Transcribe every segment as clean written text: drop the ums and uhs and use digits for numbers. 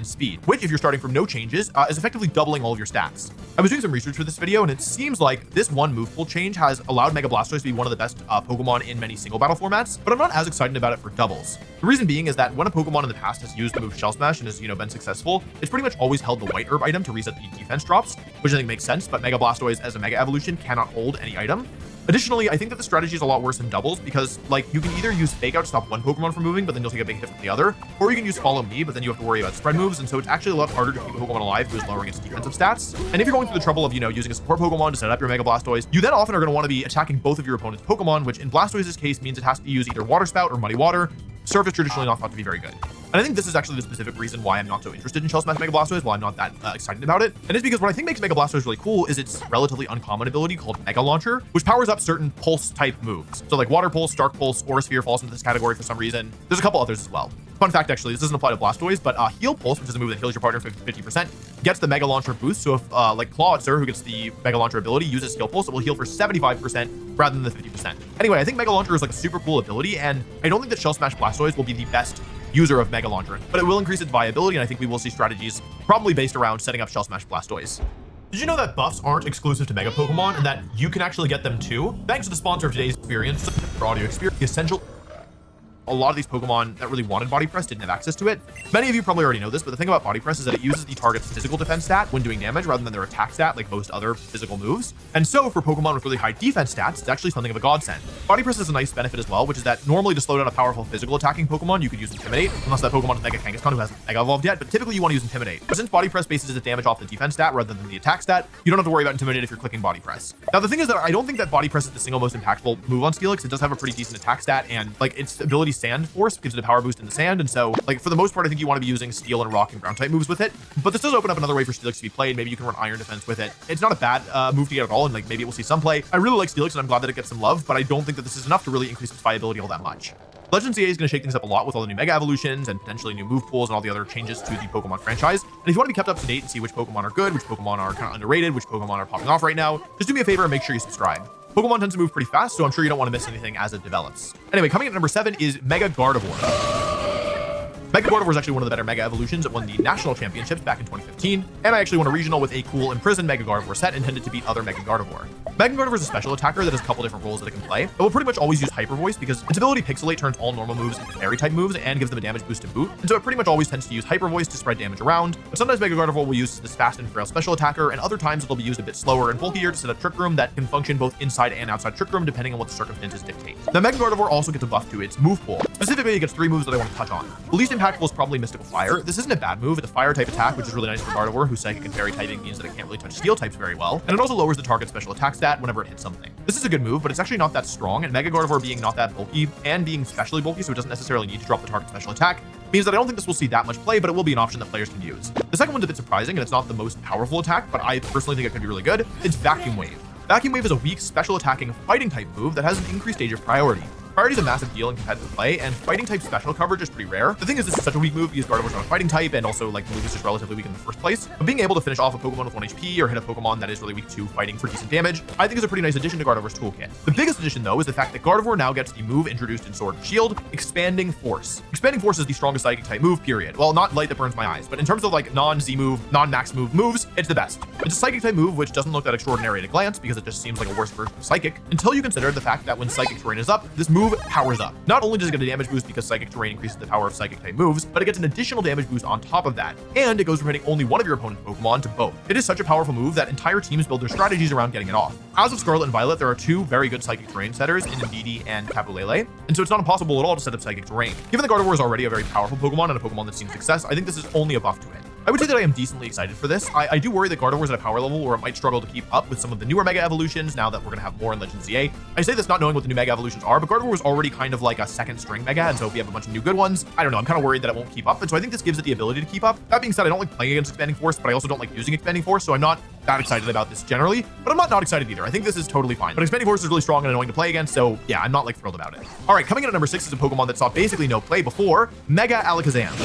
and speed, which if you're starting from no changes, is effectively doubling all of your stats. I was doing some research for this video, and it seems like this one move pool change has allowed Mega Blastoise to be one of the best Pokemon in many single battle formats, but I'm not as excited about it for doubles. The reason being is that when a Pokemon in the past has used the move Shell Smash and has, been successful, it's pretty much always held the White Herb item to reset the defense drops, which I think makes sense, but Mega Blastoise as a Mega Evolution cannot hold any item. Additionally, I think that the strategy is a lot worse in doubles because, you can either use Fake Out to stop one Pokemon from moving, but then you'll take a big hit from the other, or you can use Follow Me, but then you have to worry about spread moves, and so it's actually a lot harder to keep a Pokemon alive who is lowering its defensive stats. And if you're going through the trouble of, using a support Pokemon to set up your Mega Blastoise, you then often are going to want to be attacking both of your opponent's Pokemon, which in Blastoise's case means it has to use either Water Spout or Muddy Water. Surf is traditionally not thought to be very good. And I think this is actually the specific reason why I'm not so interested in Shell Smash Mega Blastoise, why I'm not that excited about it. And it's because what I think makes Mega Blastoise really cool is its relatively uncommon ability called Mega Launcher, which powers up certain pulse type moves. So like Water Pulse, Dark Pulse, Aura Sphere falls into this category for some reason. There's a couple others as well. Fun fact, actually, this doesn't apply to Blastoise, but Heal Pulse, which is a move that heals your partner 50%, gets the Mega Launcher boost. So if Clawitzer, who gets the Mega Launcher ability, uses Heal Pulse, it will heal for 75% rather than the 50%. Anyway, I think Mega Launcher is a super cool ability, and I don't think that Shell Smash Blastoise will be the best user of Mega Launcher, but it will increase its viability, and I think we will see strategies probably based around setting up Shell Smash Blastoise. Did you know that buffs aren't exclusive to Mega Pokemon and that you can actually get them too? Thanks to the sponsor of today's experience, for audio experience, the essential. A lot of these Pokemon that really wanted Body Press didn't have access to it. Many of you probably already know this, but the thing about Body Press is that it uses the target's physical defense stat when doing damage rather than their attack stat like most other physical moves. And so for Pokemon with really high defense stats, it's actually something of a godsend. Body Press has a nice benefit as well, which is that normally to slow down a powerful physical attacking Pokemon, you could use Intimidate, unless that Pokemon is Mega Kangaskhan who hasn't Mega Evolved yet, but typically you want to use Intimidate. But since Body Press bases its damage off the defense stat rather than the attack stat, you don't have to worry about Intimidate if you're clicking Body Press. Now the thing is that I don't think that Body Press is the single most impactful move on Steelix. It does have a pretty decent attack stat, and its ability Sand Force gives it a power boost in the sand, and so for the most part I think you want to be using Steel and Rock and Ground type moves with it. But this does open up another way for Steelix to be played. Maybe you can run Iron Defense with it. It's not a bad move to get at all, and maybe we'll see some play. I really like Steelix and I'm glad that it gets some love, but I don't think that this is enough to really increase its viability all that much. Legends EA is going to shake things up a lot with all the new Mega Evolutions and potentially new move pools and all the other changes to the Pokemon franchise. And if you want to be kept up to date and see which Pokemon are good, which Pokemon are kind of underrated, which Pokemon are popping off right now, just do me a favor and make sure you subscribe. Pokemon tends to move pretty fast, so I'm sure you don't want to miss anything as it develops. Anyway, coming in at number 7 is Mega Gardevoir. Mega Gardevoir is actually one of the better Mega Evolutions. It won the National Championships back in 2015, and I actually won a regional with a cool Imprisoned Mega Gardevoir set intended to beat other Mega Gardevoir. Mega Gardevoir is a special attacker that has a couple different roles that it can play. It will pretty much always use Hyper Voice because its ability Pixelate turns all normal moves into fairy type moves and gives them a damage boost to boot, and so it pretty much always tends to use Hyper Voice to spread damage around. But sometimes Mega Gardevoir will use this fast and frail special attacker, and other times it'll be used a bit slower and bulkier to set up Trick Room that can function both inside and outside Trick Room depending on what the circumstances dictate. Now Mega Gardevoir also gets a buff to its move pool. Specifically, it gets 3 moves that I want to touch on. The least impactful is probably Mystical Fire. This isn't a bad move. It's a fire type attack, which is really nice for Gardevoir, whose Psychic and Fairy typing means that it can't really touch Steel types very well, and it also lowers the target's special attack stat whenever it hits something. This is a good move, but it's actually not that strong, and Mega Gardevoir being not that bulky and being specially bulky, so it doesn't necessarily need to drop the target's special attack, means that I don't think this will see that much play, but it will be an option that players can use. The second one's a bit surprising, and it's not the most powerful attack, but I personally think it could be really good. It's Vacuum Wave. Vacuum Wave is a weak special attacking fighting type move that has an increased stage of priority. Priority is a massive deal in competitive play, and fighting type special coverage is pretty rare. The thing is, this is such a weak move because Gardevoir's not a fighting type, and also the move is just relatively weak in the first place. But being able to finish off a Pokemon with 1 HP or hit a Pokemon that is really weak to fighting for decent damage, I think is a pretty nice addition to Gardevoir's toolkit. The biggest addition though is the fact that Gardevoir now gets the move introduced in Sword and Shield, Expanding Force. Expanding Force is the strongest psychic type move, period. Well, not Light that burns my eyes, but in terms of non-Z move, non-max move moves, it's the best. It's a psychic type move which doesn't look that extraordinary at a glance because it just seems like a worse version of Psychic, until you consider the fact that when Psychic terrain is up, this move powers up. Not only does it get a damage boost because Psychic terrain increases the power of Psychic type moves, but it gets an additional damage boost on top of that, and it goes from hitting only one of your opponent's Pokemon to both. It is such a powerful move that entire teams build their strategies around getting it off. As of Scarlet and Violet, there are 2 very good Psychic terrain setters in Indeedee and Tapu Lele, and so it's not impossible at all to set up Psychic terrain. Given that Gardevoir is already a very powerful Pokemon and a Pokemon that's seen success, I think this is only a buff to it. I would say that I am decently excited for this. I do worry that Gardevoir is at a power level where it might struggle to keep up with some of the newer Mega Evolutions now that we're going to have more in Legends ZA. I say this not knowing what the new Mega Evolutions are, but Gardevoir was already kind of like a second string Mega, and so if we have a bunch of new good ones, I don't know, I'm kind of worried that it won't keep up, and so I think this gives it the ability to keep up. That being said, I don't like playing against Expanding Force, but I also don't like using Expanding Force, so I'm not that excited about this generally, but I'm not excited either. I think this is totally fine, but Expanding Force is really strong and annoying to play against, so yeah, I'm not thrilled about it. All right, coming in at number 6 is a Pokemon that saw basically no play before, Mega Alakazam.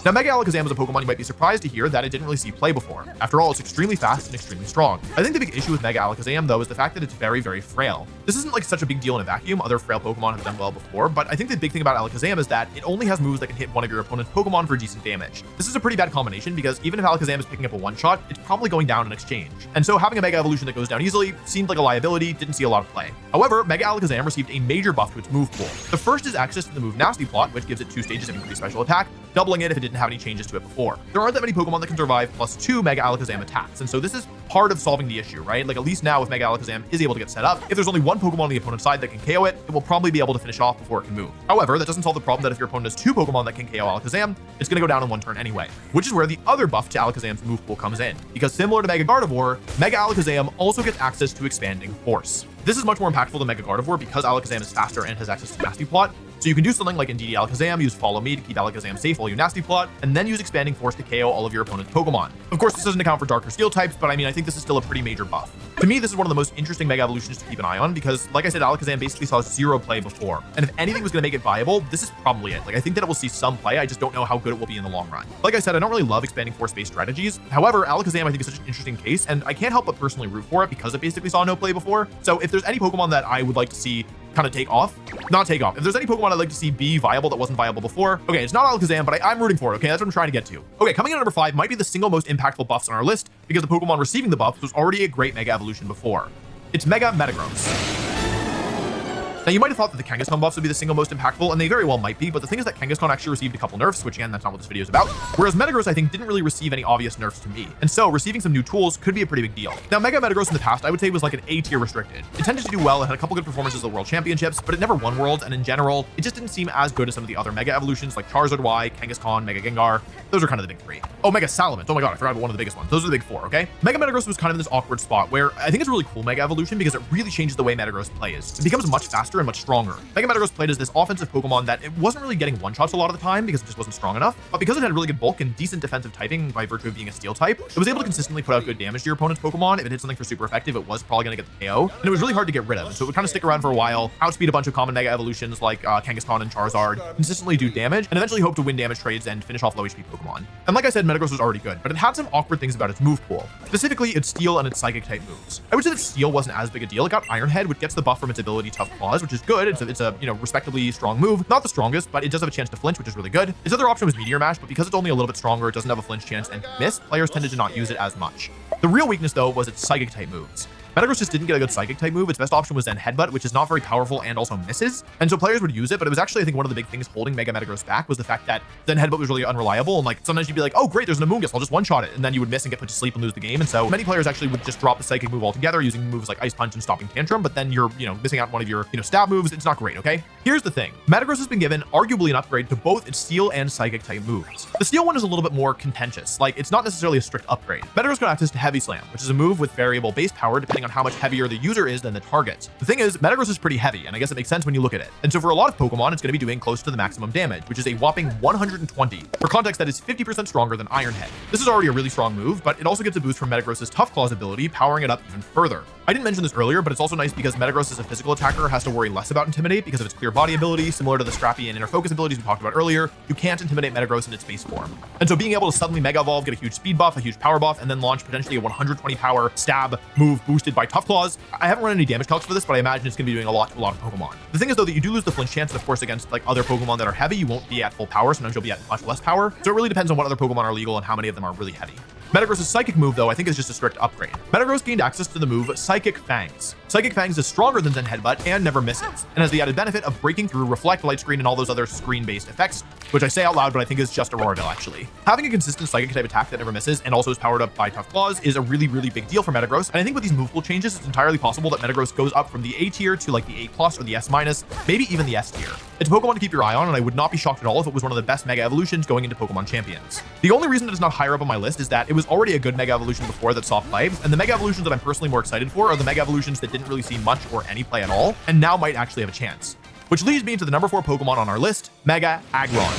Now, Mega Alakazam is a Pokemon you might be surprised to hear that it didn't really see play before. After all, it's extremely fast and extremely strong. I think the big issue with Mega Alakazam, though, is the fact that it's very, very frail. This isn't like such a big deal in a vacuum. Other frail Pokemon have done well before, but I think the big thing about Alakazam is that it only has moves that can hit one of your opponent's Pokemon for decent damage. This is a pretty bad combination because even if Alakazam is picking up a one-shot, it's probably going down in exchange. And so having a Mega Evolution that goes down easily seemed like a liability, didn't see a lot of play. However, Mega Alakazam received a major buff to its move pool. The first is access to the move Nasty Plot, which gives it 2 stages of increased special attack, doubling it if it didn't have any changes to it before. There aren't that many Pokemon that can survive +2 Mega Alakazam attacks, and so this is part of solving the issue, right? Like, at least now if Mega Alakazam is able to get set up, if there's only one Pokemon on the opponent's side that can KO it, it will probably be able to finish off before it can move. However, that doesn't solve the problem that if your opponent has 2 Pokemon that can KO Alakazam, it's going to go down in 1 turn anyway, which is where the other buff to Alakazam's move pool comes in, because similar to Mega Gardevoir, Mega Alakazam also gets access to Expanding Force. This is much more impactful than Mega Gardevoir because Alakazam is faster and has access to Nasty Plot. So you can do something like in DD Alakazam, use Follow Me to keep Alakazam safe while you Nasty Plot, and then use Expanding Force to KO all of your opponent's Pokemon. Of course, this doesn't account for Dark or Steel types, but I mean, I think this is still a pretty major buff. To me, this is one of the most interesting Mega Evolutions to keep an eye on because, like I said, Alakazam basically saw 0 play before. And if anything was going to make it viable, this is probably it. Like, I think that it will see some play, I just don't know how good it will be in the long run. Like I said, I don't really love Expanding Force-based strategies. However, Alakazam I think is such an interesting case, and I can't help but personally root for it because it basically saw no play before. So if there's any Pokemon that I would like to see kind of not take off. If there's any Pokemon I'd like to see be viable that wasn't viable before, okay, it's not Alakazam, but I'm rooting for it, okay? That's what I'm trying to get to. Okay, coming in at number 5 might be the single most impactful buffs on our list because the Pokemon receiving the buffs was already a great Mega Evolution before. It's Mega Metagross. Now, you might have thought that the Kangaskhan buffs would be the single most impactful, and they very well might be, but the thing is that Kangaskhan actually received a couple nerfs, which again, that's not what this video is about, whereas Metagross, I think, didn't really receive any obvious nerfs to me, and so receiving some new tools could be a pretty big deal. Now, Mega Metagross in the past, I would say, was like an A tier restricted. It tended to do well and had a couple good performances at the World Championships, but it never won Worlds, and in general, it just didn't seem as good as some of the other Mega Evolutions like Charizard Y, Kangaskhan, Mega Gengar. Those are kind of the big 3. Oh, Mega Salamence. Oh my god, I forgot about one of the biggest ones. Those are the big 4, okay? Mega Metagross was kind of in this awkward spot where I think it's a really cool Mega Evolution because it really changes the way Metagross plays. It becomes much faster and much stronger. Mega Metagross played as this offensive Pokemon that it wasn't really getting one-shots a lot of the time because it just wasn't strong enough, but because it had really good bulk and decent defensive typing by virtue of being a Steel type, it was able to consistently put out good damage to your opponent's Pokemon. If it hit something for super effective, it was probably going to get the KO, and it was really hard to get rid of, so it would kind of stick around for a while, outspeed a bunch of common Mega Evolutions like Kangaskhan and Charizard, consistently do damage, and eventually hope to win damage trades and finish off low HP Pokemon. And like I said, Metagross was already good, but it had some awkward things about its move pool, specifically its Steel and its Psychic type moves. I would say that Steel wasn't as big a deal. It got Iron Head, which gets the buff from its ability Tough Claws, which is good. It's a you know, respectably strong move, not the strongest, but it does have a chance to flinch, which is really good. Its other option was Meteor Mash, but because it's only a little bit stronger, it doesn't have a flinch chance and can miss, players tended to not use it as much. The real weakness though was its Psychic type moves. Metagross just didn't get a good Psychic type move. Its best option was then Headbutt, which is not very powerful and also misses. And so players would use it, but it was actually, I think, one of the big things holding Mega Metagross back was the fact that then Headbutt was really unreliable. And like sometimes you'd be like, oh great, there's an Amoonguss, I'll just one-shot it. And then you would miss and get put to sleep and lose the game. And so many players actually would just drop the Psychic move altogether using moves like Ice Punch and Stopping Tantrum, but then you're, missing out one of your, stab moves. It's not great, okay? Here's the thing. Metagross has been given arguably an upgrade to both its Steel and Psychic type moves. The Steel one is a little bit more contentious. Like, it's not necessarily a strict upgrade. Metagross got access to Heavy Slam, which is a move with variable base power depending on how much heavier the user is than the target. The thing is, Metagross is pretty heavy, and I guess it makes sense when you look at it. And so for a lot of Pokemon, it's going to be doing close to the maximum damage, which is a whopping 120. For context, that is 50% stronger than Iron Head. This is already a really strong move, but it also gets a boost from Metagross's Tough Claws ability, powering it up even further. I didn't mention this earlier, but it's also nice because Metagross as a physical attacker has to worry less about Intimidate because of its clear body ability, similar to the Scrappy and Inner Focus abilities we talked about earlier. You can't intimidate Metagross in its base form. And so being able to suddenly Mega Evolve, get a huge speed buff, a huge power buff, and then launch potentially a 120 power stab move boosted by Tough Claws. I haven't run any damage calcs for this, but I imagine it's going to be doing a lot to a lot of Pokemon. The thing is though that you do lose the flinch chance, and of course against like other Pokemon that are heavy, you won't be at full power. Sometimes you'll be at much less power. So it really depends on what other Pokemon are legal and how many of them are really heavy. Metagross's Psychic move, though, I think is just a strict upgrade. Metagross gained access to the move Psychic Fangs. Psychic Fangs is stronger than Zen Headbutt and never misses, and has the added benefit of breaking through Reflect, Light Screen, and all those other screen-based effects, which I say out loud, but I think is just Auroraville, actually. Having a consistent Psychic type attack that never misses and also is powered up by Tough Claws is a really, really big deal for Metagross, and I think with these move pool changes, it's entirely possible that Metagross goes up from the A tier to like the A+ or the S-, maybe even the S tier. It's a Pokemon to keep your eye on, and I would not be shocked at all if it was one of the best Mega Evolutions going into Pokemon Champions. The only reason that it's not higher up on my list is that it was already a good Mega Evolution before that saw play, and the Mega Evolutions that I'm personally more excited for are the Mega Evolutions that didn't really see much or any play at all, and now might actually have a chance. Which leads me to the number 4 Pokemon on our list, Mega Aggron.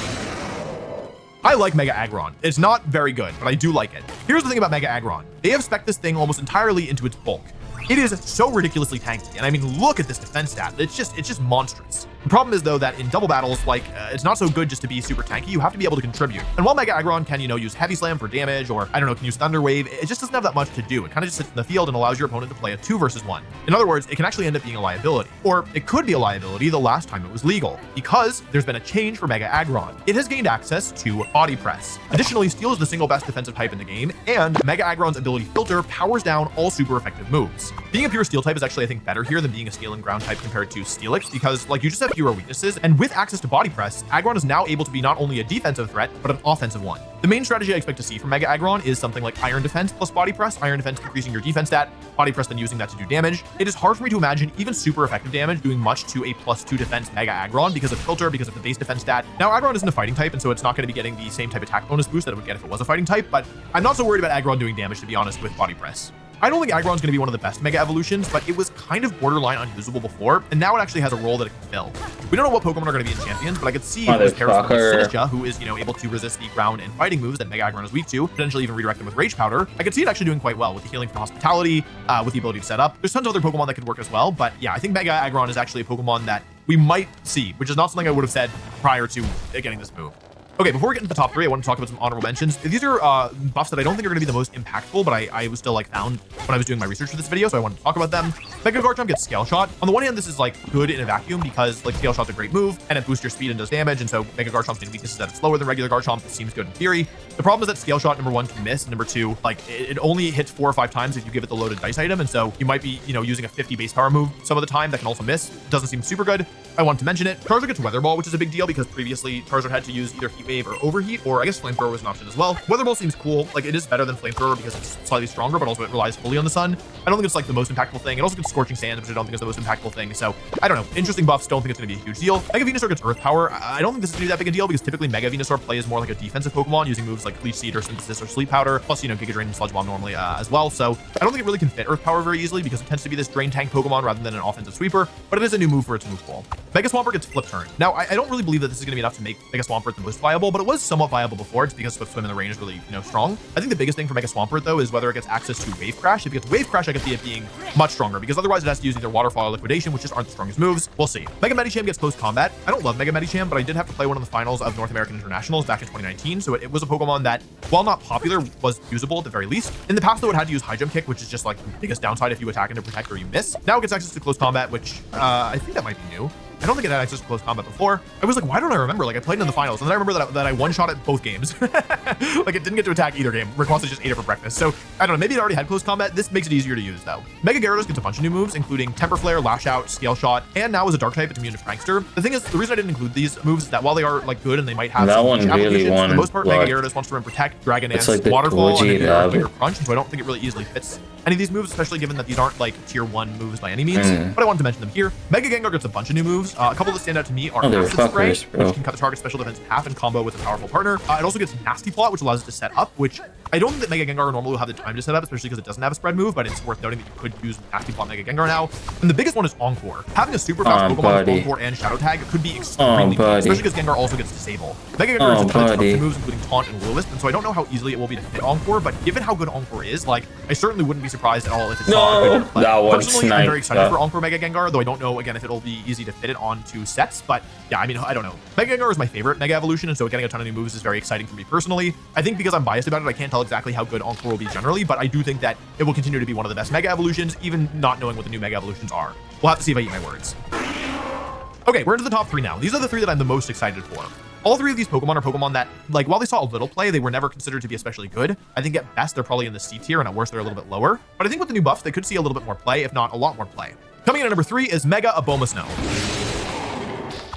I like Mega Aggron. It's not very good, but I do like it. Here's the thing about Mega Aggron. They have spec'd this thing almost entirely into its bulk. It is so ridiculously tanky, and I mean, look at this defense stat. It's just monstrous. The problem is though that in double battles, like it's not so good just to be super tanky. You have to be able to contribute. And while Mega Aggron can, use Heavy Slam for damage, or I don't know, can use Thunder Wave, it just doesn't have that much to do. It kind of just sits in the field and allows your opponent to play a 2 versus 1. In other words, it can actually end up being a liability, or it could be a liability the last time it was legal, because there's been a change for Mega Aggron. It has gained access to Body Press. Additionally, Steel is the single best defensive type in the game, and Mega Aggron's ability Filter powers down all super effective moves. Being a pure Steel type is actually, I think, better here than being a Steel and Ground type compared to Steelix, because like you just have fewer weaknesses, and with access to Body Press, Aggron is now able to be not only a defensive threat, but an offensive one. The main strategy I expect to see from Mega Aggron is something like Iron Defense plus Body Press, Iron Defense increasing your defense stat, Body Press then using that to do damage. It is hard for me to imagine even super effective damage doing much to a +2 defense Mega Aggron because of Filter, because of the base defense stat. Now, Aggron isn't a fighting type, and so it's not going to be getting the same type attack bonus boost that it would get if it was a fighting type, but I'm not so worried about Aggron doing damage, to be honest, with Body Press. I don't think Aggron's going to be one of the best Mega Evolutions, but it was kind of borderline unusable before, and now it actually has a role that it can fill. We don't know what Pokemon are going to be in Champions, but I could see Sinistcha, who is, able to resist the ground and fighting moves that Mega Aggron is weak to, potentially even redirect them with Rage Powder. I could see it actually doing quite well with the healing from Hospitality, with the ability to set up. There's tons of other Pokemon that could work as well, but yeah, I think Mega Aggron is actually a Pokemon that we might see, which is not something I would have said prior to getting this move. Okay, before we get into the top 3, I want to talk about some honorable mentions. These are buffs that I don't think are going to be the most impactful, but I was still like found when I was doing my research for this video, so I wanted to talk about them. Mega Garchomp gets Scale Shot. On the one hand, this is like good in a vacuum because like Scale Shot's a great move and it boosts your speed and does damage, and so Mega Garchomp's main weakness is that it's slower than regular Garchomp. It seems good in theory. The problem is that Scale Shot, number 1, can miss, and number 2, like it only hits 4 or 5 times if you give it the loaded dice item, and so you might be using a 50 base power move some of the time that can also miss. Doesn't seem super good. I wanted to mention it. Charizard gets Weather Ball, which is a big deal because previously Charizard had to use either Heat Wave or Overheat, or I guess Flamethrower was an option as well. Weather Ball seems cool. Like it is better than Flamethrower because it's slightly stronger, but also it relies fully on the sun. I don't think it's like the most impactful thing. It also gets Scorching Sands, which I don't think is the most impactful thing. So I don't know. Interesting buffs. Don't think it's going to be a huge deal. Mega Venusaur gets Earth Power. I don't think this is going to be that big a deal because typically Mega Venusaur plays more like a defensive Pokemon using moves like Leech Seed or Synthesis or Sleep Powder, plus Giga Drain and Sludge Bomb normally as well. So I don't think it really can fit Earth Power very easily because it tends to be this Drain Tank Pokemon rather than an offensive sweeper, but it is a new move for its move pool. Mega Swampert gets Flip Turn. Now I don't really believe that this is going to be enough to make Mega Swampert the most viable, but it was somewhat viable before. It's because Swift Swim in the rain is really strong. I think the biggest thing for Mega Swampert though is whether it gets access to Wave Crash. If it gets Wave Crash, I could see it being much stronger because otherwise it has to use either Waterfall or Liquidation, which just aren't the strongest moves. We'll see. Mega Medicham gets Close Combat. I don't love Mega Medicham, but I did have to play one of the finals of North American Internationals back in 2019, so it was a Pokemon that, while not popular, was usable at the very least. In the past though, it had to use High Jump Kick, which is just like the biggest downside if you attack into Protect or you miss. Now it gets access to Close Combat, which I think that might be new. I don't think it had access to Close Combat before. I was like, why don't I remember? Like I played it in the finals, and then I remember that I one-shot it both games. Like it didn't get to attack either game. Rayquaza just ate it for breakfast. So I don't know, maybe it already had Close Combat. This makes it easier to use though. Mega Gyarados gets a bunch of new moves, including Temper Flare, Lash Out, Scale Shot, and now as a Dark type, it's immune to Prankster. The thing is, the reason I didn't include these moves is that while they are like good and they might have some niche applications, for the most part, Mega Gyarados wants to run Protect, Dragon Dance, like Waterfall, and Bigger Crunch, and so I don't think it really easily fits any of these moves, especially given that these aren't like tier 1 moves by any means, but I wanted to mention them here. Mega Gengar gets a bunch of new moves. A couple that stand out to me are Acid Spray, which can cut the target's special defense in half in combo with a powerful partner. It also gets Nasty Plot, which allows it to set up, which I don't think that Mega Gengar normally will have the time to set up, especially because it doesn't have a spread move, but it's worth noting that you could use Nasty Plot Mega Gengar now. And the biggest one is Encore. Having a super fast Pokemon with Encore and Shadow Tag could be extremely good, especially because Gengar also gets Disable. Mega Gengar has a ton of moves, including Taunt and Will-O-Wisp, and so I don't know how easily it will be to fit Encore, but given how good Encore is, like, I certainly wouldn't be surprised at all if it's not a good play. Personally, I'm very excited for Encore Mega Gengar, though I don't know, again, if it'll be easy to fit it onto sets, but yeah, I mean, I don't know. Mega Gengar is my favorite Mega Evolution, and so getting a ton of new moves is very exciting for me personally. I think because I'm biased about it, I can't tell exactly how good Encore will be generally, but I do think that it will continue to be one of the best Mega Evolutions, even not knowing what the new Mega Evolutions are. We'll have to see if I eat my words. Okay, we're into the top 3 now. These are the 3 that I'm the most excited for. All 3 of these Pokemon are Pokemon that, like, while they saw a little play, they were never considered to be especially good. I think at best, they're probably in the C tier, and at worst, they're a little bit lower. But I think with the new buffs, they could see a little bit more play, if not a lot more play. Coming in at number 3 is Mega Abomasnow.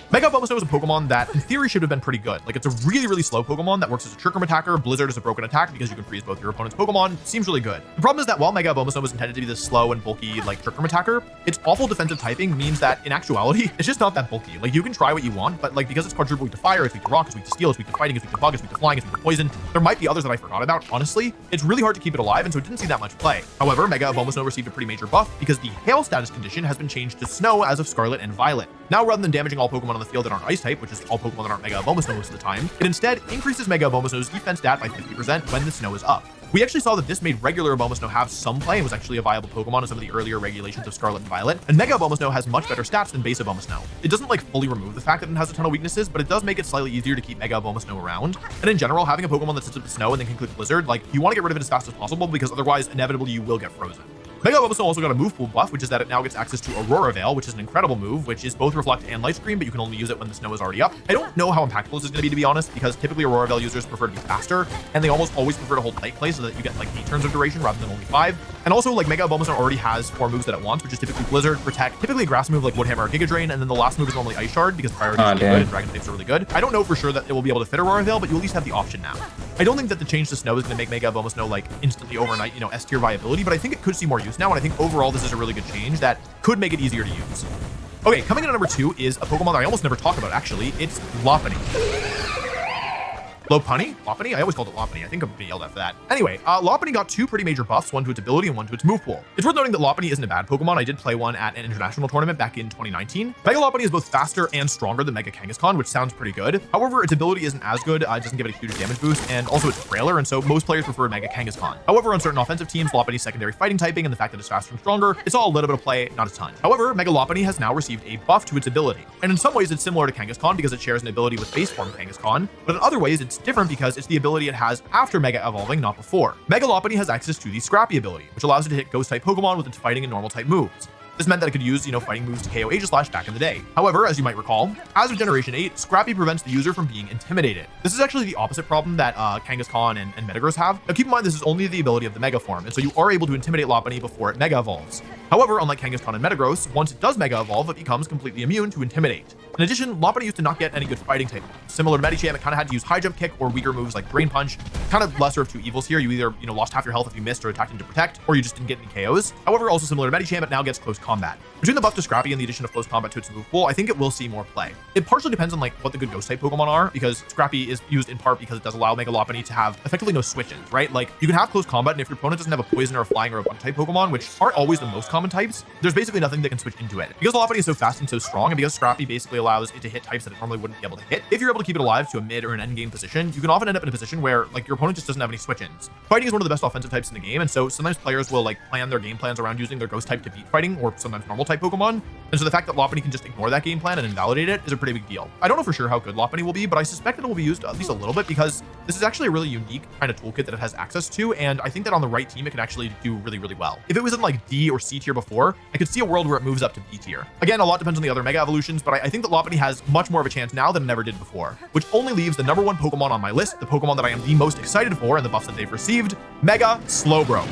Mega Abomasnow is a Pokemon that, in theory, should have been pretty good. Like, it's a really, really slow Pokemon that works as a Trick Room attacker, Blizzard as a broken attack because you can freeze both your opponent's Pokemon. Seems really good. The problem is that while Mega Abomasnow was intended to be this slow and bulky, like, Trick Room attacker, its awful defensive typing means that, in actuality, it's just not that bulky. Like, you can try what you want, but, like, because it's quadruple weak to fire, it's weak to rock, it's weak to steel, it's weak to fighting, it's weak to bug, it's weak to flying, it's weak to poison, there might be others that I forgot about, honestly. It's really hard to keep it alive, and so it didn't see that much play. However, Mega Abomasnow received a pretty major buff because the Hail status condition has been changed to Snow as of Scarlet and Violet. Now, rather than damaging all Pokemon on the field that aren't Ice type, which is all Pokemon that aren't Mega Abomasnow most of the time, it instead increases Mega Abomasnow's defense stat by 50% when the snow is up. We actually saw that this made regular Abomasnow have some play and was actually a viable Pokemon in some of the earlier regulations of Scarlet and Violet. And Mega Abomasnow has much better stats than base Abomasnow. It doesn't like fully remove the fact that it has a ton of weaknesses, but it does make it slightly easier to keep Mega Abomasnow around. And in general, having a Pokemon that sits up the snow and then can click Blizzard, like you want to get rid of it as fast as possible because otherwise inevitably you will get frozen. Mega Abomasnow also got a move pool buff, which is that it now gets access to Aurora Veil, which is an incredible move, which is both Reflect and Light Screen, but you can only use it when the snow is already up. I don't know how impactful this is going to be honest, because typically Aurora Veil users prefer to be faster, and they almost always prefer to hold Light Play so that you get like 8 turns of duration rather than only 5. And also, like, Mega Abomasnow already has 4 moves that it wants, which is typically Blizzard, Protect, typically a grass move like Wood Hammer or Giga Drain, and then the last move is normally Ice Shard because priority is really good and Dragon Tape's are really good. I don't know for sure that it will be able to fit Aurora Veil, but you at least have the option now. I don't think that the change to snow is going to make Mega Abomasnow like instantly overnight, you know, S tier viability, but I think it could see more use now, and I think overall this is a really good change that could make it easier to use. Okay, coming in at number 2 is a Pokemon that I almost never talk about actually. It's Lopunny. Lopunny? Lopunny? I always called it Lopunny. I think I'm being yelled at for that. Anyway, Lopunny got 2 pretty major buffs, one to its ability and one to its move pool. It's worth noting that Lopunny isn't a bad Pokemon. I did play one at an international tournament back in 2019. Mega Lopunny is both faster and stronger than Mega Kangaskhan, which sounds pretty good. However, its ability isn't as good. It doesn't give it a huge damage boost, and also it's frailer, and so most players prefer Mega Kangaskhan. However, on certain offensive teams, Lopunny's secondary fighting typing and the fact that it's faster and stronger, it's all a little bit of play, not a ton. However, Mega Lopunny has now received a buff to its ability, and in some ways it's similar to Kangaskhan because it shares an ability with base form Kangaskhan, but in other ways it's different because it's the ability it has after Mega Evolving, not before. Mega Lopunny has access to the Scrappy ability, which allows it to hit Ghost-type Pokemon with its fighting and normal type moves. This meant that it could use, you know, fighting moves to KO Aegislash back in the day. However, as you might recall, as of Generation 8, Scrappy prevents the user from being intimidated. This is actually the opposite problem that Kangaskhan and Metagross have. Now keep in mind this is only the ability of the Mega form, and so you are able to intimidate Lopunny before it Mega Evolves. However, unlike Kangaskhan and Metagross, once it does Mega Evolve, it becomes completely immune to Intimidate. In addition, Lopunny used to not get any good fighting type. Similar to Medicham, it kind of had to use High Jump Kick or weaker moves like Drain Punch. Kind of lesser of two evils here. You either, you know, lost half your health if you missed or attacked into Protect, or you just didn't get any KOs. However, also similar to Medicham, it now gets Close Combat. Between the buff to Scrappy and the addition of Close Combat to its move pool, I think it will see more play. It partially depends on like what the good Ghost type Pokemon are, because Scrappy is used in part because it does allow Mega Lopunny to have effectively no switches, right? Like you can have Close Combat, and if your opponent doesn't have a Poison or a Flying or a Bug type Pokemon, which aren't always the most common types, there's basically nothing that can switch into it. Because Lopunny is so fast and so strong, and because Scrappy basically allows it to hit types that it normally wouldn't be able to hit, if you're able to keep it alive to a mid or an end game position, you can often end up in a position where like your opponent just doesn't have any switch-ins. Fighting is one of the best offensive types in the game, and so sometimes players will like plan their game plans around using their Ghost type to beat fighting, or sometimes normal type Pokemon. And so the fact that Lopunny can just ignore that game plan and invalidate it is a pretty big deal. I don't know for sure how good Lopunny will be, but I suspect that it will be used at least a little bit because this is actually a really unique kind of toolkit that it has access to, and I think that on the right team it can actually do really, really well. If it was in like D or C tier before, I could see a world where it moves up to B tier. Again, a lot depends on the other Mega Evolutions, but I think that Lopunny has much more of a chance now than it ever did before, which only leaves the number 1 Pokemon on my list, the Pokemon that I am the most excited for and the buffs that they've received, Mega Slowbro.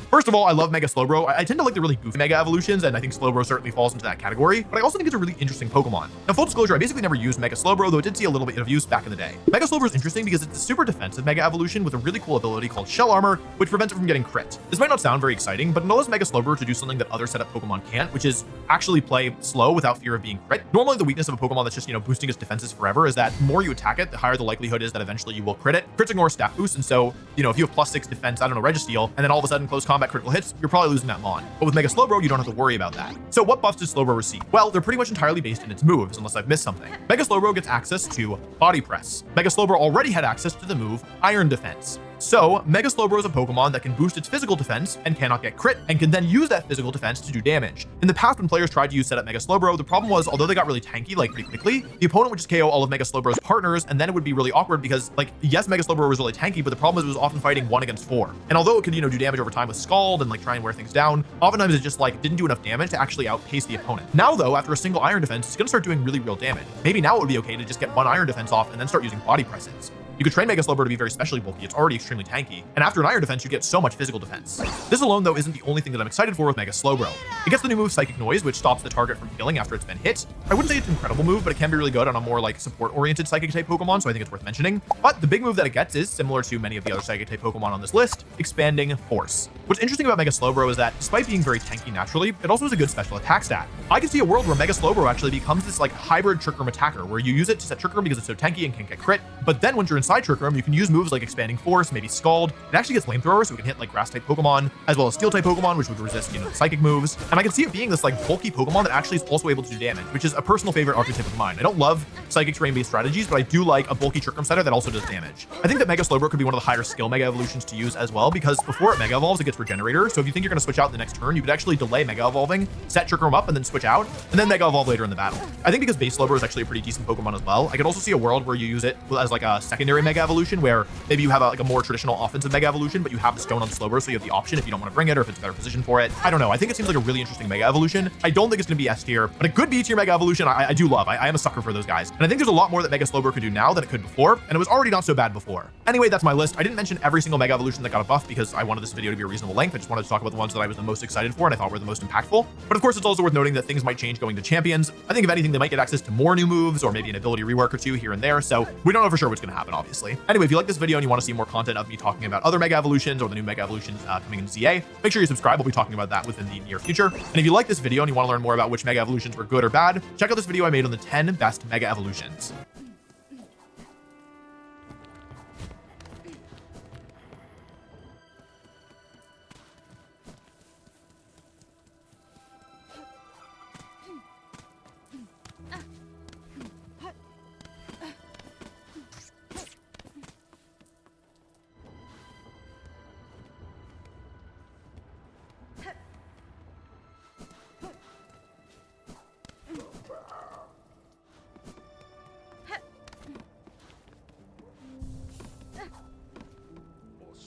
First of all, I love Mega Slowbro. I tend to like the really goofy Mega Evolutions, and I think Slowbro certainly falls into that category, but I also think it's a really interesting Pokemon. Now, full disclosure, I basically never used Mega Slowbro, though it did see a little bit of use back in the day. Mega Slowbro is interesting because it's a super defensive Mega Evolution with a really cool ability called Shell Armor, which prevents it from getting crit. This might not sound very exciting, but it allows Mega Slowbro to do something that other setup Pokemon can't, which is actually play slow without fear of being crit. Normally, the weakness of a Pokemon that's just, you know, boosting its defenses forever is that the more you attack it, the higher the likelihood is that eventually you will crit it. Crits ignore stat boost, and so, you know, if you have +6 defense, I don't know, Registeel, and then all of a sudden close combat critical hits, you're probably losing that Mon. But with Mega Slowbro, you don't have to worry about that. So what buffs does Slowbro receive? Well, they're pretty much entirely based in its moves, unless I've missed something. Mega Slowbro gets access to Body Press. Mega Slowbro already had access to the move Iron Defense. So, Mega Slowbro is a Pokemon that can boost its physical defense and cannot get crit, and can then use that physical defense to do damage. In the past, when players tried to use setup Mega Slowbro, the problem was, although they got really tanky, like pretty quickly, the opponent would just KO all of Mega Slowbro's partners, and then it would be really awkward because, like, yes, Mega Slowbro was really tanky, but the problem was it was often fighting 1 against 4. And although it could, you know, do damage over time with Scald and like try and wear things down, oftentimes it just like didn't do enough damage to actually outpace the opponent. Now though, after a single Iron Defense, it's gonna start doing really real damage. Maybe now it would be okay to just get 1 Iron Defense off and then start using Body Presses. You could train Mega Slowbro to be very specially bulky. It's already extremely tanky. And after an Iron Defense, you get so much physical defense. This alone, though, isn't the only thing that I'm excited for with Mega Slowbro. It gets the new move Psychic Noise, which stops the target from healing after it's been hit. I wouldn't say it's an incredible move, but it can be really good on a more like support-oriented Psychic-type Pokemon, so I think it's worth mentioning. But the big move that it gets is similar to many of the other Psychic-type Pokemon on this list, Expanding Force. What's interesting about Mega Slowbro is that, despite being very tanky naturally, it also has a good special attack stat. I can see a world where Mega Slowbro actually becomes this like hybrid Trick Room attacker, where you use it to set Trick Room because it's so tanky and can't get crit, but then once you're in alongside Trick Room, you can use moves like Expanding Force, maybe Scald. It actually gets Flamethrower, so we can hit like Grass type Pokemon, as well as Steel type Pokemon, which would resist, you know, Psychic moves. And I can see it being this like bulky Pokemon that actually is also able to do damage, which is a personal favorite archetype of mine. I don't love Psychic Terrain based strategies, but I do like a bulky Trick Room setter that also does damage. I think that Mega Slowbro could be one of the higher skill Mega Evolutions to use as well, because before it Mega Evolves, it gets Regenerator. So if you think you're going to switch out in the next turn, you could actually delay Mega Evolving, set Trick Room up, and then switch out, and then Mega Evolve later in the battle. I think because Base Slowbro is actually a pretty decent Pokemon as well, I could also see a world where you use it as like a secondary Mega Evolution, where maybe you have like a more traditional offensive Mega Evolution, but you have the Stone on Slowbro, so you have the option if you don't want to bring it or if it's a better position for it. I don't know. I think it seems like a really interesting Mega Evolution. I don't think it's going to be S tier, but a good B tier Mega Evolution, I do love. I am a sucker for those guys. And I think there's a lot more that Mega Slowbro could do now than it could before, and it was already not so bad before. Anyway, that's my list. I didn't mention every single Mega Evolution that got a buff because I wanted this video to be a reasonable length. I just wanted to talk about the ones that I was the most excited for and I thought were the most impactful. But of course, it's also worth noting that things might change going to Champions. I think if anything, they might get access to more new moves or maybe an ability rework or two here and there. So we don't know for sure what's going to happen, obviously. Anyway, if you like this video and you want to see more content of me talking about other Mega Evolutions or the new Mega Evolutions coming in ZA, make sure you subscribe. We'll be talking about that within the near future. And if you like this video and you want to learn more about which Mega Evolutions were good or bad, check out this video I made on the 10 best Mega Evolutions.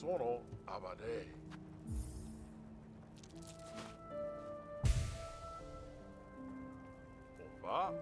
Sono Abade. Opa.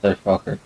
So fucker.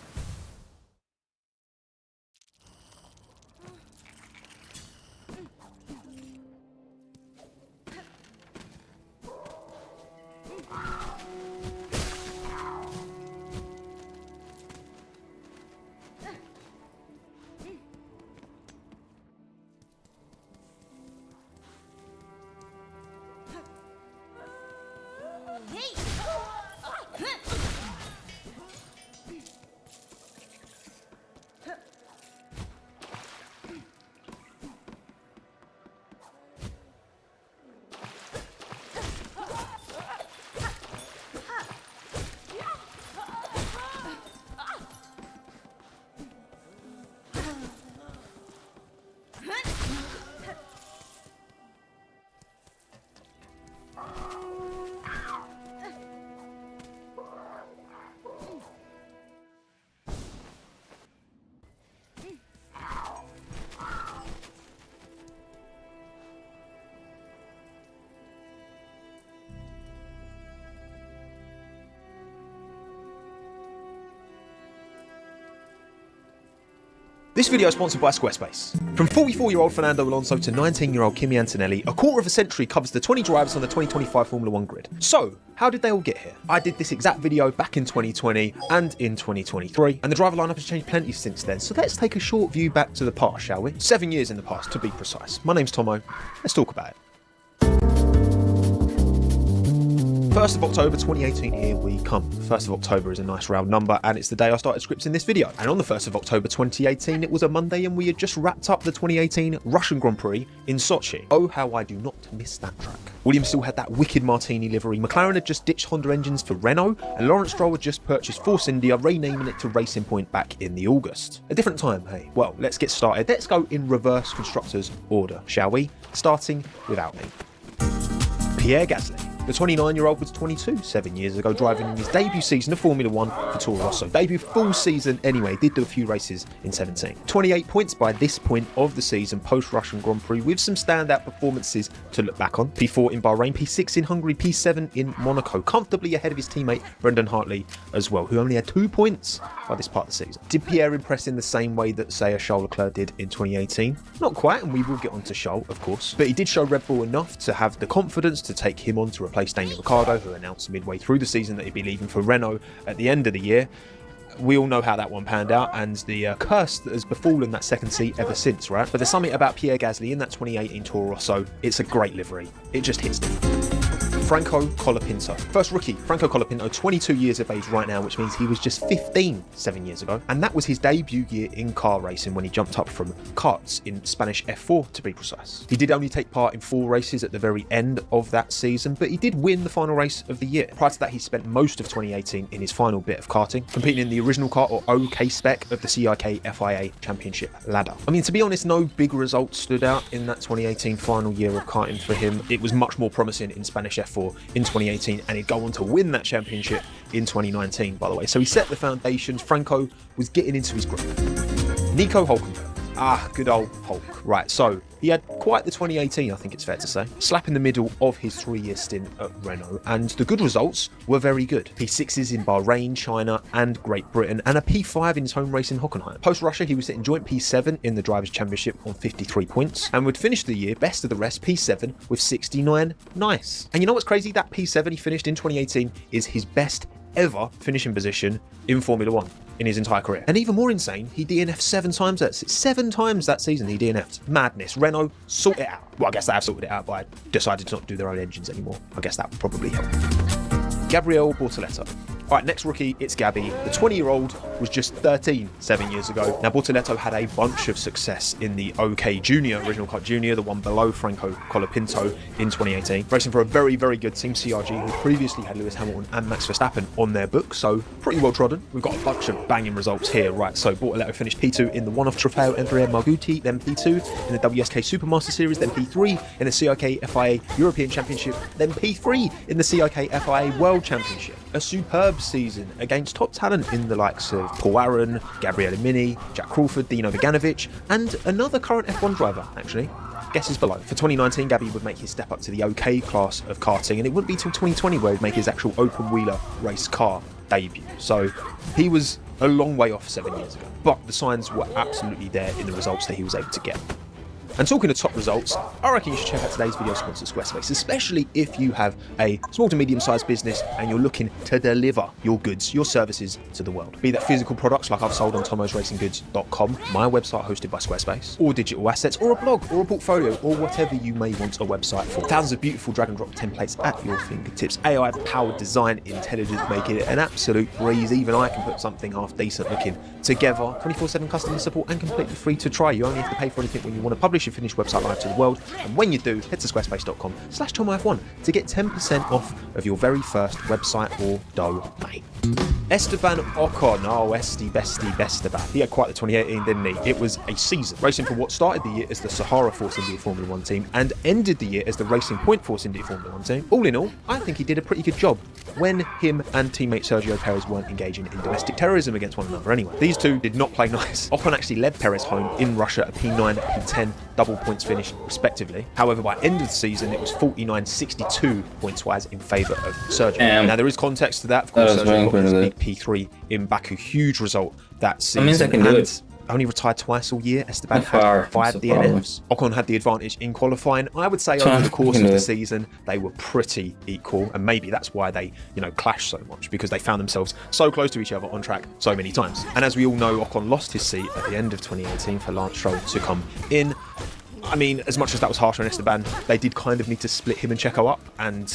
This video is sponsored by Squarespace. From 44-year-old Fernando Alonso to 19-year-old Kimi Antonelli, a quarter of a century covers the 20 drivers on the 2025 Formula 1 grid. So, how did they all get here? I did this exact video back in 2020 and in 2023, and the driver lineup has changed plenty since then, so let's take a short view back to the past, shall we? 7 years in the past, to be precise. My name's Tomo, let's talk about it. 1st of October 2018, here we come. 1st of October is a nice round number, and it's the day I started scripting this video. And on the 1st of October 2018, it was a Monday, and we had just wrapped up the 2018 Russian Grand Prix in Sochi. Oh, how I do not miss that track. Williams still had that wicked Martini livery, McLaren had just ditched Honda engines for Renault, and Lawrence Stroll had just purchased Force India, renaming it to Racing Point back in the August. A different time, hey? Well, let's get started. Let's go in reverse constructors order, shall we? Starting without me. Pierre Gasly. The 29-year-old was 22 7 years ago, driving in his debut season of Formula 1 for Toro Rosso. Debut full season anyway, did do a few races in 17. 28 points by this point of the season post-Russian Grand Prix, with some standout performances to look back on. P4 in Bahrain, P6 in Hungary, P7 in Monaco, comfortably ahead of his teammate Brendan Hartley as well, who only had 2 points by this part of the season. Did Pierre impress in the same way that, say, a Charles Leclerc did in 2018? Not quite, and we will get on to Charles, of course, but he did show Red Bull enough to have the confidence to take him on to replace Daniel Ricciardo, who announced midway through the season that he'd be leaving for Renault at the end of the year. We all know how that one panned out, and the curse that has befallen that second seat ever since, right? But there's something about Pierre Gasly in that 2018 Toro Rosso. It's a great livery. It just hits me. Franco Colapinto. First rookie, Franco Colapinto, 22 years of age right now, which means he was just 15 7 years ago. And that was his debut year in car racing when he jumped up from karts in Spanish F4 to be precise. He did only take part in 4 races at the very end of that season, but he did win the final race of the year. Prior to that, he spent most of 2018 in his final bit of karting, competing in the original kart or OK spec of the CIK FIA Championship ladder. I mean, to be honest, no big results stood out in that 2018 final year of karting for him. It was much more promising in Spanish F4 in 2018, and he'd go on to win that championship in 2019, by the way. So he set the foundations. Franco was getting into his groove. Nico Hülkenberg. Ah, good old Hulk. Right, so he had quite the 2018, I think it's fair to say. Slap in the middle of his 3-year stint at Renault, and the good results were very good. P6s in Bahrain, China, and Great Britain, and a P5 in his home race in Hockenheim. Post-Russia, he was sitting joint P7 in the Drivers' Championship on 53 points, and would finish the year best of the rest, P7, with 69. Nice. And you know what's crazy? That P7 he finished in 2018 is his best ever finishing position in Formula 1 in his entire career. And even more insane, he DNF'd 7 times that season he DNF'd. Madness. Renault, sort it out. Well, I guess they have sorted it out, but I decided to not do their own engines anymore. I guess that would probably help. Gabriele Bortoleto. All right, next rookie, it's Gabby. The 20-year-old was just 13 7 years ago. Now, Bortoleto had a bunch of success in the OK Junior, Original Cup Junior, the one below Franco Colapinto in 2018. Racing for a very, very good team, CRG, who previously had Lewis Hamilton and Max Verstappen on their book, so pretty well trodden. We've got a bunch of banging results here, right? So Bortoleto finished P2 in the one-off Trofeo Andrea Margutti, then P2 in the WSK Supermaster Series, then P3 in the CIK FIA European Championship, then P3 in the CIK FIA World Championship. A superb season against top talent in the likes of Paul Aaron, Gabriele Mini, Jack Crawford, Dino Beganovic, and another current F1 driver, actually. Guesses below. For 2019, Gabby would make his step up to the OK class of karting, and it wouldn't be till 2020 where he'd make his actual open-wheeler race car debut. So he was a long way off 7 years ago. But the signs were absolutely there in the results that he was able to get. And talking of top results, I reckon you should check out today's video sponsor, Squarespace, especially if you have a small to medium-sized business and you're looking to deliver your goods, your services to the world. Be that physical products like I've sold on tomosracinggoods.com, my website hosted by Squarespace, or digital assets, or a blog, or a portfolio, or whatever you may want a website for. Thousands of beautiful drag and drop templates at your fingertips. AI-powered design intelligence, making it an absolute breeze. Even I can put something half decent looking together. 24/7 customer support and completely free to try. You only have to pay for anything when you want to publish your finished website live to the world. And when you do, head to squarespace.com/TomIF1 to get 10% off of your very first website or domain. Esteban Ocon, Esty Bestie Bestaban. He had quite the 2018, didn't he? It was a season racing for what started the year as the Sahara Force India Formula 1 team and ended the year as the Racing Point Force India Formula 1 team. All in all, I think he did a pretty good job when him and teammate Sergio Perez weren't engaging in domestic terrorism against one another anyway. These two did not play nice. Ocon actually led Perez home in Russia, a P9, P10 double points finish respectively. However, by end of the season, it was 49-62 points-wise in favour of Sergio. Now, there is context to that. Of course, Sergio got his big P3 in Baku. Huge result that season. That means I can do it. Only retired twice all year. Esteban had 5 DNFs. Ocon had the advantage in qualifying. I would say over the course of the season, they were pretty equal. And maybe that's why they, clashed so much, because they found themselves so close to each other on track so many times. And as we all know, Ocon lost his seat at the end of 2018 for Lance Stroll to come in. I mean, as much as that was harsh on Esteban, they did kind of need to split him and Checo up, and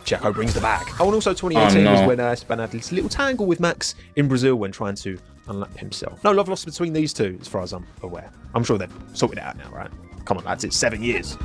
Checo brings the bag. Oh, and also 2018 was when Esteban had this little tangle with Max in Brazil when trying to unlap himself. No love lost between these two, as far as I'm aware. I'm sure they've sorted it out now, right? Come on, lads, it's 7 years.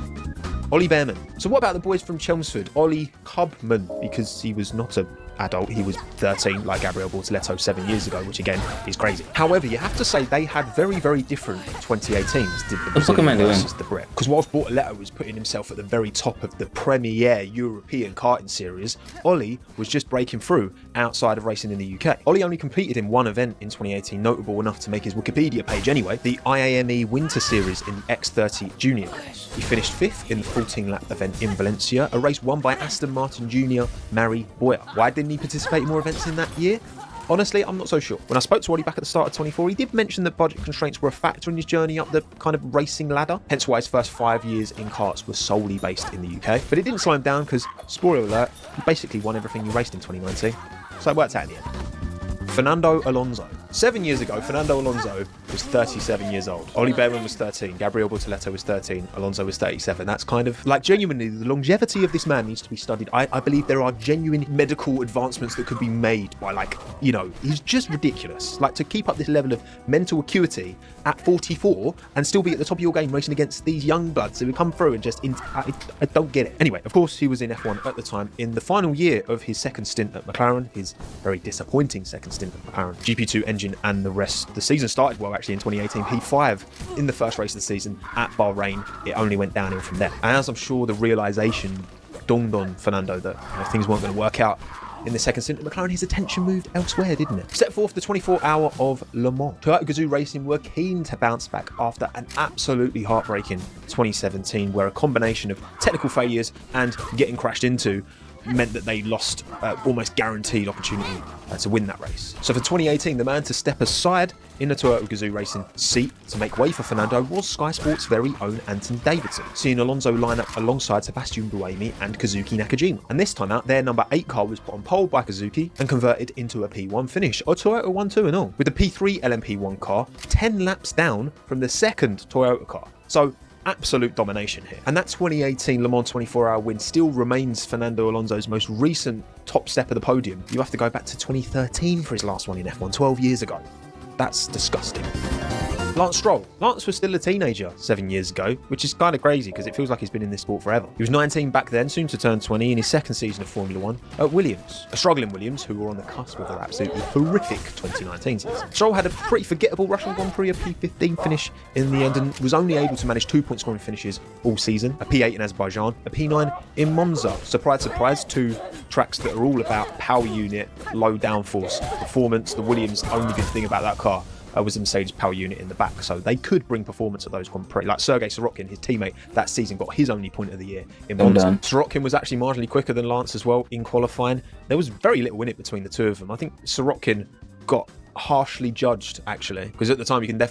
Ollie Behrman. So what about the boys from Chelmsford? Ollie Cubman, because he was not an adult, he was 13 like Gabriel Bortoletto 7 years ago, which again is crazy. However, you have to say they had very, very different 2018s, did the Brazilian versus the Brit. Because whilst Bortoletto was putting himself at the very top of the premier European karting series, Ollie was just breaking through outside of racing in the UK. Ollie only competed in one event in 2018, notable enough to make his Wikipedia page anyway, the IAME Winter Series in X30 Junior. He finished 5th in the 14-lap event in Valencia, a race won by Aston Martin Junior Mary Boyer. Why didn't he participate in more events in that year? Honestly, I'm not so sure. When I spoke to Ollie back at the start of 24, he did mention that budget constraints were a factor in his journey up the kind of racing ladder, hence why his first 5 years in karts were solely based in the UK. But it didn't slow him down because, spoiler alert, he basically won everything he raced in 2019. So it worked out in the end. Fernando Alonso. 7 years ago, Fernando Alonso was 37 years old. Ollie Behrman was 13. Gabriel Bortoletto was 13. Alonso was 37. That's kind of like genuinely the longevity of this man needs to be studied. I believe there are genuine medical advancements that could be made by he's just ridiculous. Like to keep up this level of mental acuity at 44 and still be at the top of your game racing against these young bloods who would come through and just, I don't get it. Anyway, of course, he was in F1 at the time in the final year of his second stint at McLaren, his very disappointing second stint at McLaren. GP2 engine and the rest. The season started well actually in 2018, P5 in the first race of the season at Bahrain. It only went downhill from there. And as I'm sure the realisation dawned on Fernando that things weren't going to work out in the second stint at McLaren, his attention moved elsewhere, didn't it? Set forth the 24-hour of Le Mans. Toyota Gazoo Racing were keen to bounce back after an absolutely heartbreaking 2017, where a combination of technical failures and getting crashed into meant that they lost almost guaranteed opportunity to win that race. So for 2018, the man to step aside in the Toyota Gazoo Racing seat to make way for Fernando was Sky Sports' very own Anton Davidson, seeing Alonso line up alongside Sebastian Buemi and Kazuki Nakajima. And this time out, their number 8 car was put on pole by Kazuki and converted into a P1 finish, or Toyota 1-2 and all, with the P3 LMP1 car 10 laps down from the second Toyota car. So absolute domination here. And that 2018 Le Mans 24-hour win still remains Fernando Alonso's most recent top step of the podium. You have to go back to 2013 for his last one in F1, 12 years ago. That's disgusting. Lance Stroll. Lance was still a teenager 7 years ago, which is kind of crazy because it feels like he's been in this sport forever. He was 19 back then, soon to turn 20 in his second season of Formula 1 at Williams. A struggling Williams who were on the cusp of their absolutely horrific 2019 season. Stroll had a pretty forgettable Russian Grand Prix, a P15 finish in the end, and was only able to manage 2-point scoring finishes all season. A P8 in Azerbaijan, a P9 in Monza. Surprise, surprise, 2 tracks that are all about power unit, low downforce performance. The Williams' only good thing about that car was the Mercedes power unit in the back, so they could bring performance at those Grand Prix. Like Sergei Sorokin, his teammate that season, got his only point of the year in Monza. Sorokin was actually marginally quicker than Lance as well in qualifying. There was very little in it between the two of them. I think Sorokin got harshly judged, actually, because at the time you can definitely